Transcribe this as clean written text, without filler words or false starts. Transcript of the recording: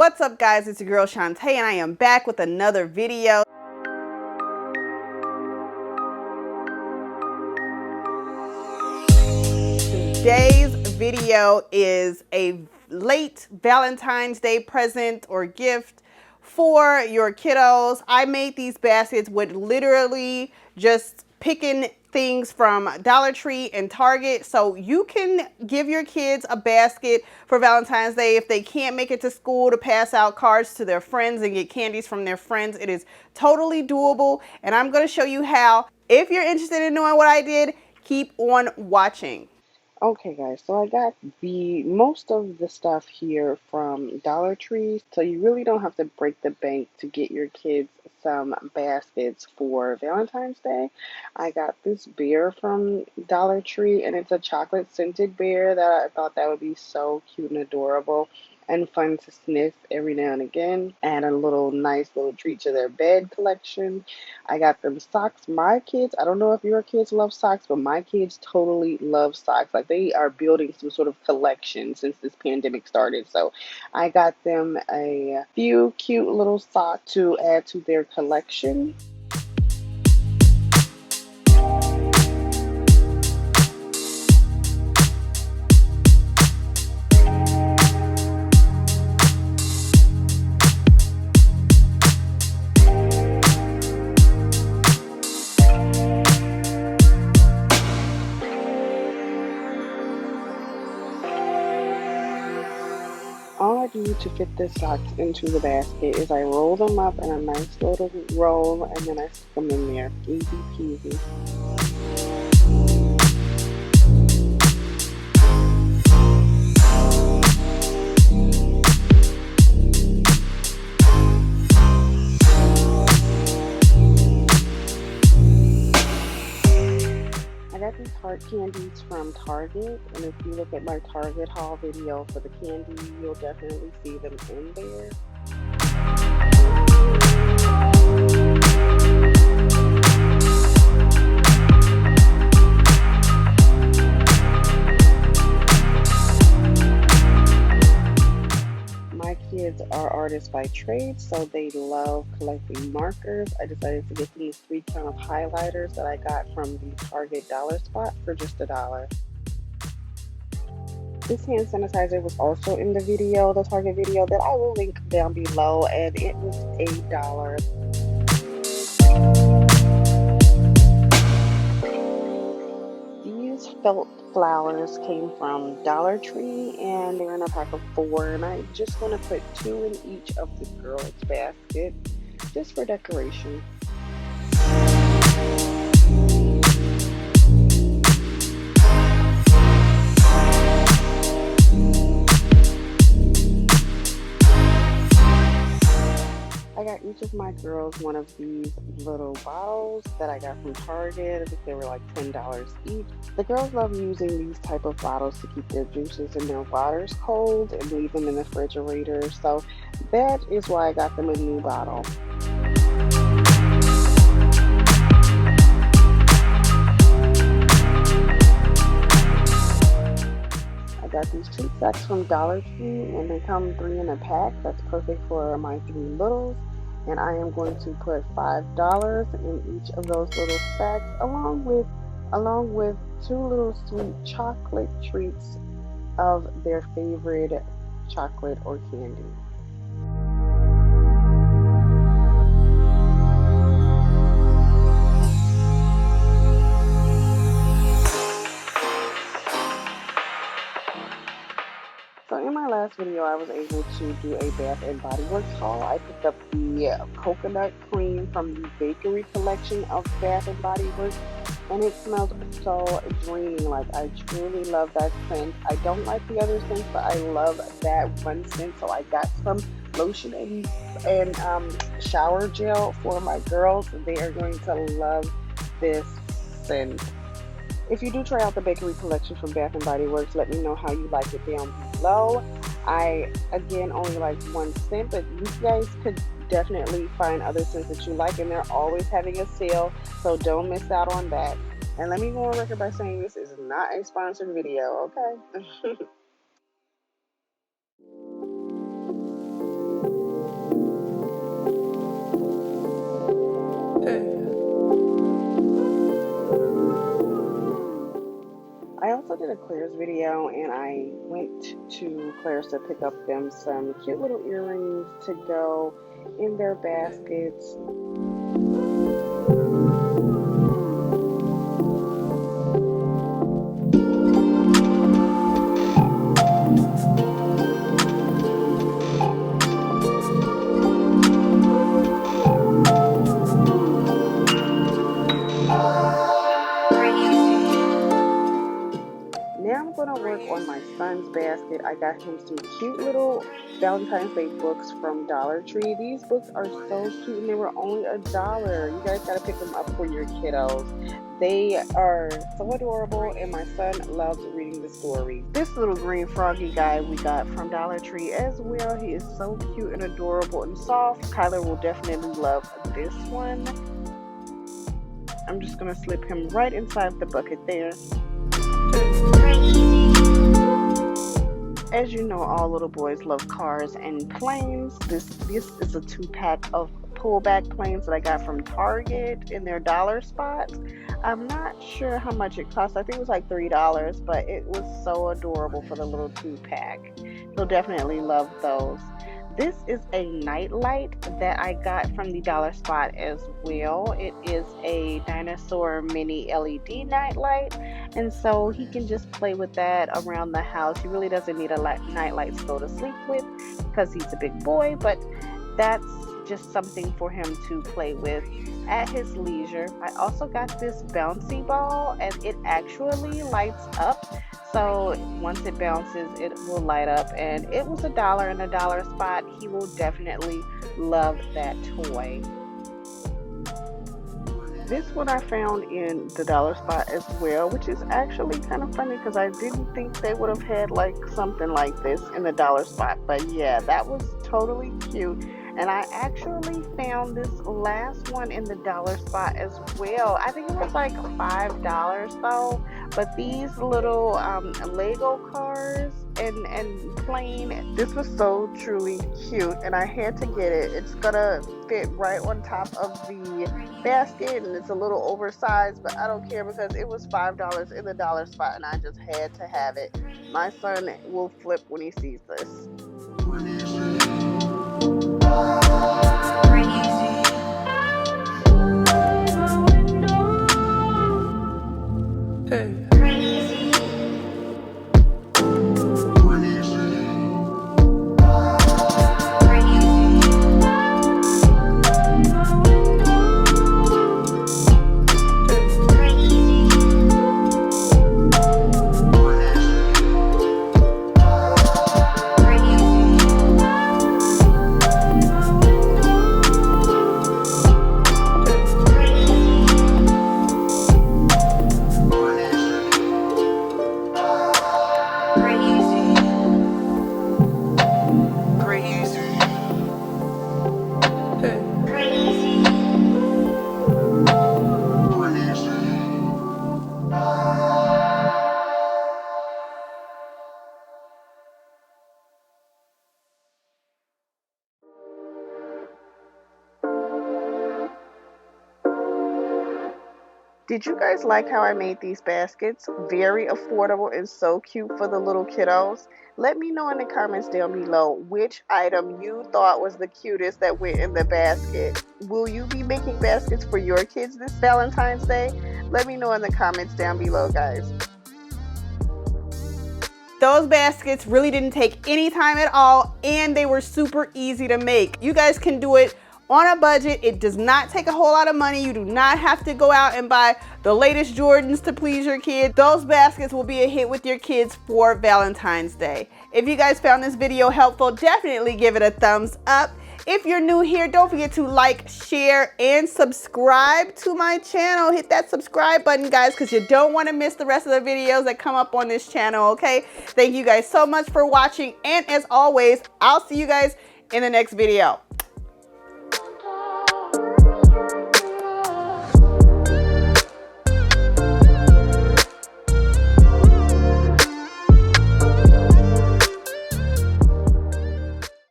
What's up, guys? It's your girl Shantae, and I am back with another video. Today's video is a late Valentine's Day present or gift for your kiddos. I made these baskets with literally just picking things from Dollar Tree and Target, so you can give your kids a basket for Valentine's Day if they can't make it to school to pass out cards to their friends and get candies from their friends. It is totally doable, and I'm going to show you how. If you're interested in knowing what I did, keep on watching. Okay guys, so I got most of the stuff here from Dollar Tree, so you really don't have to break the bank to get your kids some baskets for Valentine's Day. I got this bear from Dollar Tree, and it's a chocolate scented bear that I thought that would be so cute and adorable and fun to sniff every now and again. Add a nice little treat to their bed collection. I got them socks. My kids, I don't know if your kids love socks, but my kids totally love socks. Like, they are building some sort of collection since this pandemic started. So I got them a few cute little socks to add to their collection. All I do to fit the socks into the basket is I roll them up in a nice little roll, and then I stick them in there. Easy peasy. I got these heart candies from Target, and if you look at my Target haul video for the candy, you'll definitely see them in there. My kids are artists by trade, so they love collecting markers. I decided to get these 3-count of highlighters that I got from the Target dollar spot for just $1. This hand sanitizer was also in the video, the Target video, that I will link down below, and it was $8. These felt flowers came from Dollar Tree, and they're in a pack of 4, and I just want to put 2 in each of the girls' basket just for decoration. I got each of my girls one of these little bottles that I got from Target. I think they were like $10 each. The girls love using these type of bottles to keep their juices and their waters cold and leave them in the refrigerator. So that is why I got them a new bottle. I got these treat sacks from Dollar Tree, and they come 3 in a pack. That's perfect for my 3 littles. And I am going to put $5 in each of those little sacks, along with 2 little sweet chocolate treats of their favorite chocolate or candy. So in my last video, I was able to do a Bath and Body Works haul. I picked up the coconut cream from the bakery collection of Bath and Body Works, and it smells so dreamy. Like, I truly love that scent. I don't like the other scents, but I love that one scent. So I got some lotion and shower gel for my girls. They are going to love this scent. If you do try out the bakery collection from Bath & Body Works, let me know how you like it down below. I, again, only like one scent, but you guys could definitely find other scents that you like, and they're always having a sale, so don't miss out on that. And let me go on record by saying this is not a sponsored video, okay? Claire's video and I went to Claire's to pick up them some cute little earrings to go in their baskets. Now I'm going to work on my son's basket. I got him some cute little Valentine's Day books from Dollar Tree. These books are so cute and they were only $1. You guys got to pick them up for your kiddos. They are so adorable and my son loves reading the stories. This little green froggy guy we got from Dollar Tree as well. He is so cute and adorable and soft. Kyler will definitely love this one. I'm just going to slip him right inside the bucket there. As you know, all little boys love cars and planes. This is a 2-pack of pullback planes that I got from Target in their dollar spot. I'm not sure how much it cost. I think it was like $3, but it was so adorable for the little 2-pack. He'll definitely love those. This is a night light that I got from the dollar spot as well. It is a dinosaur mini LED night light, and so he can just play with that around the house. He really doesn't need a night light to go to sleep with because he's a big boy, but that's just something for him to play with at his leisure. I also got this bouncy ball and it actually lights up. So once it bounces, it will light up, and it was $1 in a dollar spot. He will definitely love that toy. This one I found in the dollar spot as well, which is actually kind of funny because I didn't think they would have had like something like this in the dollar spot. But yeah, that was totally cute. And I actually found this last one in the dollar spot as well. I think it was like $5 though. But these little Lego cars and plane, this was so truly cute and I had to get it. It's gonna fit right on top of the basket and it's a little oversized, but I don't care because it was $5 in the dollar spot and I just had to have it. My son will flip when he sees this. Did you guys like how I made these baskets? Very affordable and so cute for the little kiddos. Let me know in the comments down below which item you thought was the cutest that went in the basket. Will you be making baskets for your kids this Valentine's Day? Let me know in the comments down below, guys. Those baskets really didn't take any time at all, and they were super easy to make. You guys can do it on a budget. It does not take a whole lot of money. You do not have to go out and buy the latest Jordans to please your kid. Those baskets will be a hit with your kids for Valentine's Day. If you guys found this video helpful, definitely give it a thumbs up. If you're new here, don't forget to like, share, and subscribe to my channel. Hit that subscribe button, guys, because you don't want to miss the rest of the videos that come up on this channel, okay? Thank you guys so much for watching, and as always, I'll see you guys in the next video.